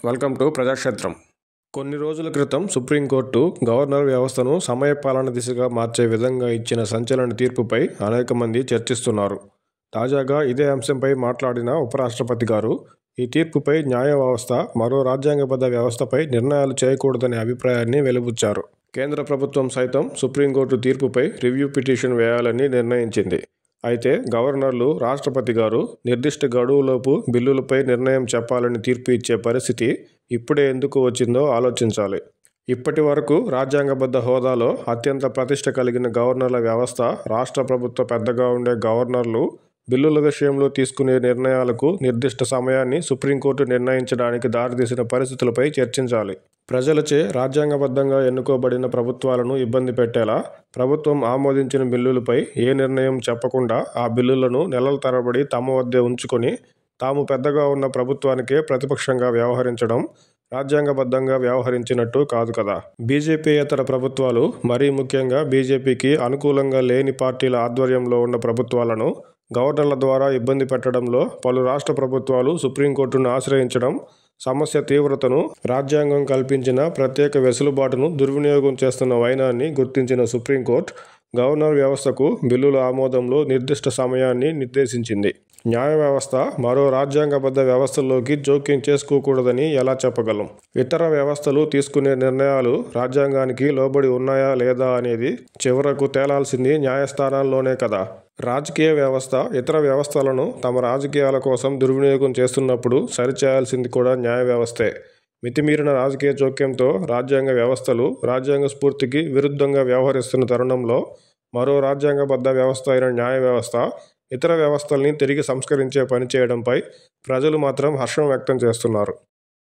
Welcome to ప్రజాక్షేత్రం. కొన్ని రోజుల క్రితం సుప్రీంకోర్టు గవర్నర్ వ్యవస్థను సమయపాలన దిశగా మార్చే విధంగా ఇచ్చిన సంచలన తీర్పుపై అనేక మంది చర్చిస్తున్నారు. తాజాగా ఇదే అంశంపై మాట్లాడిన ఉపరాష్ట్రపతి గారు ఈ తీర్పుపై న్యాయ వ్యవస్థ మరో రాజ్యాంగబద్ధ వ్యవస్థపై నిర్ణయాలు చేయకూడదనే అభిప్రాయాన్ని వెలిబుచ్చారు. కేంద్ర ప్రభుత్వం సైతం సుప్రీంకోర్టు తీర్పుపై రివ్యూ పిటిషన్ వేయాలని నిర్ణయించింది. అయితే గవర్నర్లు, రాష్ట్రపతి గారు నిర్దిష్ట గడువులోపు బిల్లులపై నిర్ణయం చెప్పాలని తీర్పు ఇచ్చే పరిస్థితి ఇప్పుడే ఎందుకు వచ్చిందో ఆలోచించాలి. ఇప్పటి వరకు రాజ్యాంగబద్ధ హోదాలో అత్యంత ప్రతిష్ట కలిగిన గవర్నర్ల వ్యవస్థ, రాష్ట్ర ప్రభుత్వ పెద్దగా ఉండే గవర్నర్లు బిల్లుల విషయంలో తీసుకునే నిర్ణయాలకు నిర్దిష్ట సమయాన్ని సుప్రీంకోర్టు నిర్ణయించడానికి దారితీసిన పరిస్థితులపై చర్చించాలి. ప్రజలచే రాజ్యాంగబద్ధంగా ఎన్నుకోబడిన ప్రభుత్వాలను ఇబ్బంది పెట్టేలా ప్రభుత్వం ఆమోదించిన బిల్లులపై ఏ నిర్ణయం చెప్పకుండా ఆ బిల్లులను నెలల తరబడి తమ వద్దే ఉంచుకొని తాము పెద్దగా ఉన్న ప్రభుత్వానికే ప్రతిపక్షంగా వ్యవహరించడం రాజ్యాంగబద్ధంగా వ్యవహరించినట్టు కాదు కదా. బీజేపీయేతర ప్రభుత్వాలు, మరీ ముఖ్యంగా బీజేపీకి అనుకూలంగా లేని పార్టీల ఆధ్వర్యంలో ఉన్న ప్రభుత్వాలను గవర్నర్ల ద్వారా ఇబ్బంది పెట్టడంలో పలు రాష్ట్ర ప్రభుత్వాలు సుప్రీంకోర్టును ఆశ్రయించడం సమస్య తీవ్రతను, రాజ్యాంగం కల్పించిన ప్రత్యేక వెసులుబాటును దుర్వినియోగం చేస్తున్న వైనాన్ని గుర్తించిన సుప్రీంకోర్టు గవర్నర్ వ్యవస్థకు బిల్లుల ఆమోదంలో నిర్దిష్ట సమయాన్ని నిర్దేశించింది. న్యాయ వ్యవస్థ మరో రాజ్యాంగబద్ధ వ్యవస్థల్లోకి జోక్యం చేసుకోకూడదని ఎలా చెప్పగలం? ఇతర వ్యవస్థలు తీసుకునే నిర్ణయాలు రాజ్యాంగానికి లోబడి ఉన్నాయా లేదా అనేది చివరకు తేలాల్సింది న్యాయస్థానాల్లోనే కదా. రాజకీయ వ్యవస్థ ఇతర వ్యవస్థలను తమ రాజకీయాల కోసం దుర్వినియోగం చేస్తున్నప్పుడు సరిచేయాల్సింది కూడా న్యాయ వ్యవస్థే. మితిమీరిన రాజకీయ జోక్యంతో రాజ్యాంగ వ్యవస్థలు రాజ్యాంగ స్ఫూర్తికి విరుద్ధంగా వ్యవహరిస్తున్న తరుణంలో మరో రాజ్యాంగబద్ధ వ్యవస్థ అయిన న్యాయ వ్యవస్థ ఇతర వ్యవస్థల్ని తిరిగి సంస్కరించే పని చేయడంపై ప్రజలు మాత్రం హర్షం వ్యక్తం చేస్తున్నారు.